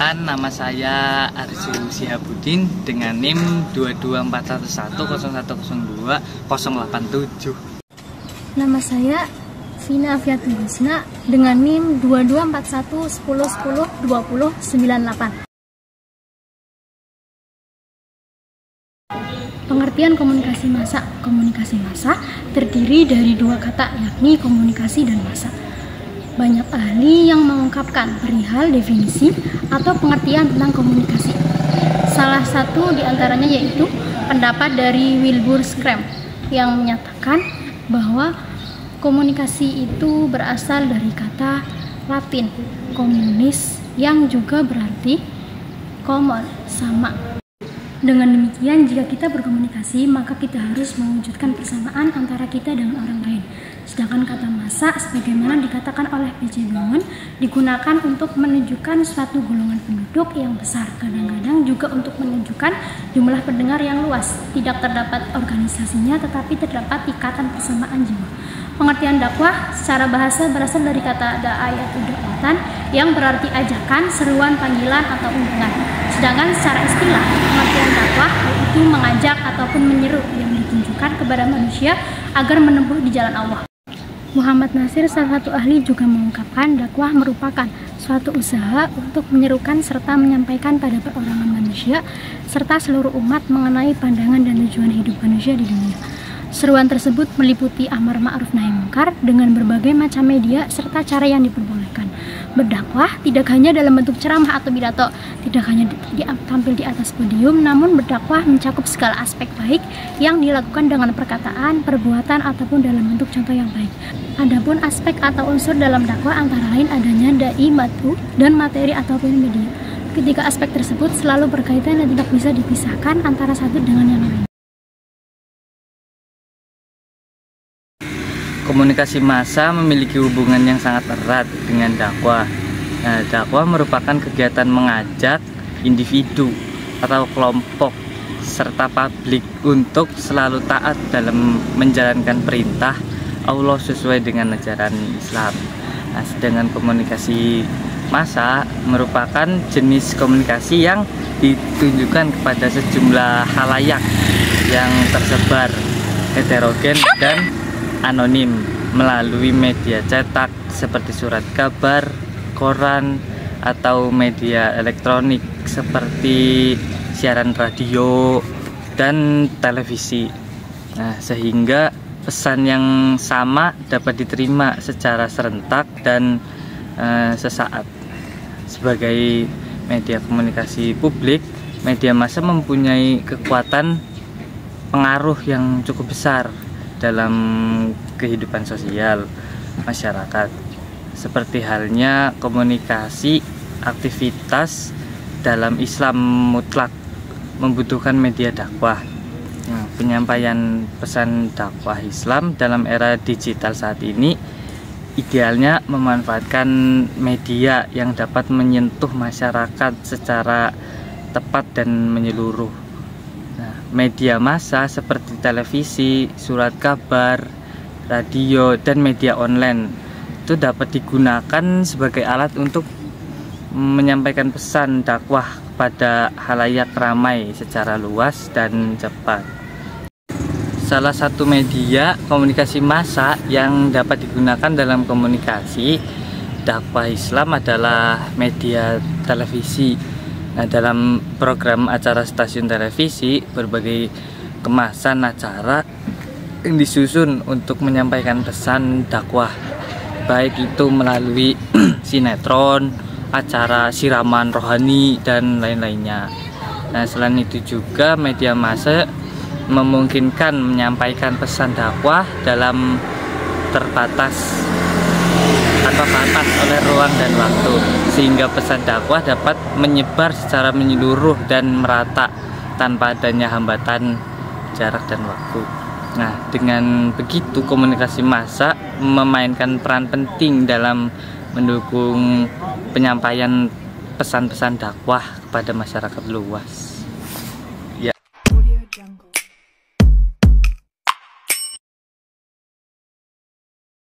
Perkenalkan, nama saya Arzu Sihabudin dengan NIM 22411011002-087. Nama saya Vina Afiatul Husna dengan NIM 224110102098. Pengertian komunikasi massa. Komunikasi massa terdiri dari dua kata, yakni komunikasi dan massa. Banyak ahli yang mengungkapkan perihal definisi atau pengertian tentang komunikasi. Salah satu diantaranya yaitu pendapat dari Wilbur Scrum yang menyatakan bahwa komunikasi itu berasal dari kata Latin communis yang juga berarti common, sama. Dengan demikian, jika kita berkomunikasi, maka kita harus mewujudkan persamaan antara kita dengan orang lain. Sedangkan kata massa, sebagaimana dikatakan oleh P.J. Bauman, digunakan untuk menunjukkan suatu golongan penduduk yang besar. Kadang-kadang juga untuk menunjukkan jumlah pendengar yang luas. Tidak terdapat organisasinya, tetapi terdapat ikatan persamaan jiwa. Pengertian dakwah secara bahasa berasal dari kata da'ayatu dakwatan yang berarti ajakan, seruan, panggilan, atau undangan. Sedangkan secara istilah, pengertian dakwah yaitu mengajak ataupun menyeru yang ditunjukkan kepada manusia agar menempuh di jalan Allah. Muhammad Nasir, salah satu ahli, juga mengungkapkan dakwah merupakan suatu usaha untuk menyerukan serta menyampaikan pada perorangan manusia serta seluruh umat mengenai pandangan dan tujuan hidup manusia di dunia. Seruan tersebut meliputi amar ma'ruf nahi munkar dengan berbagai macam media serta cara yang diperbolehkan. Berdakwah tidak hanya dalam bentuk ceramah atau pidato, tidak hanya tampil di atas podium, namun berdakwah mencakup segala aspek baik yang dilakukan dengan perkataan, perbuatan, ataupun dalam bentuk contoh yang baik. Adapun aspek atau unsur dalam dakwah antara lain adanya dai, matu, dan materi ataupun media. Ketiga aspek tersebut selalu berkaitan dan tidak bisa dipisahkan antara satu dengan yang lain. Komunikasi massa memiliki hubungan yang sangat erat dengan dakwah. Nah, dakwah merupakan kegiatan mengajak individu atau kelompok serta publik untuk selalu taat dalam menjalankan perintah Allah sesuai dengan ajaran Islam. Nah, sedangkan komunikasi massa merupakan jenis komunikasi yang ditunjukkan kepada sejumlah khalayak yang tersebar, heterogen, dan anonim melalui media cetak seperti surat kabar, koran, atau media elektronik seperti siaran radio dan televisi. Nah, sehingga pesan yang sama dapat diterima secara serentak dan sesaat. Sebagai media komunikasi publik, media massa mempunyai kekuatan pengaruh yang cukup besar dalam kehidupan sosial masyarakat, seperti halnya komunikasi aktivitas dalam Islam mutlak membutuhkan media dakwah. Nah, penyampaian pesan dakwah Islam dalam era digital saat ini idealnya memanfaatkan media yang dapat menyentuh masyarakat secara tepat dan menyeluruh. Media massa seperti televisi, surat kabar, radio, dan media online itu dapat digunakan sebagai alat untuk menyampaikan pesan dakwah kepada khalayak ramai secara luas dan cepat. Salah satu media komunikasi massa yang dapat digunakan dalam komunikasi dakwah Islam adalah media televisi. Nah, dalam program acara stasiun televisi, berbagai kemasan acara yang disusun untuk menyampaikan pesan dakwah, baik itu melalui sinetron, acara siraman rohani, dan lain-lainnya. Nah, selain itu juga media massa memungkinkan menyampaikan pesan dakwah dalam terbatas atau batas oleh ruang dan waktu, sehingga pesan dakwah dapat menyebar secara menyeluruh dan merata tanpa adanya hambatan jarak dan waktu. Nah, dengan begitu komunikasi massa memainkan peran penting dalam mendukung penyampaian pesan-pesan dakwah kepada masyarakat luas.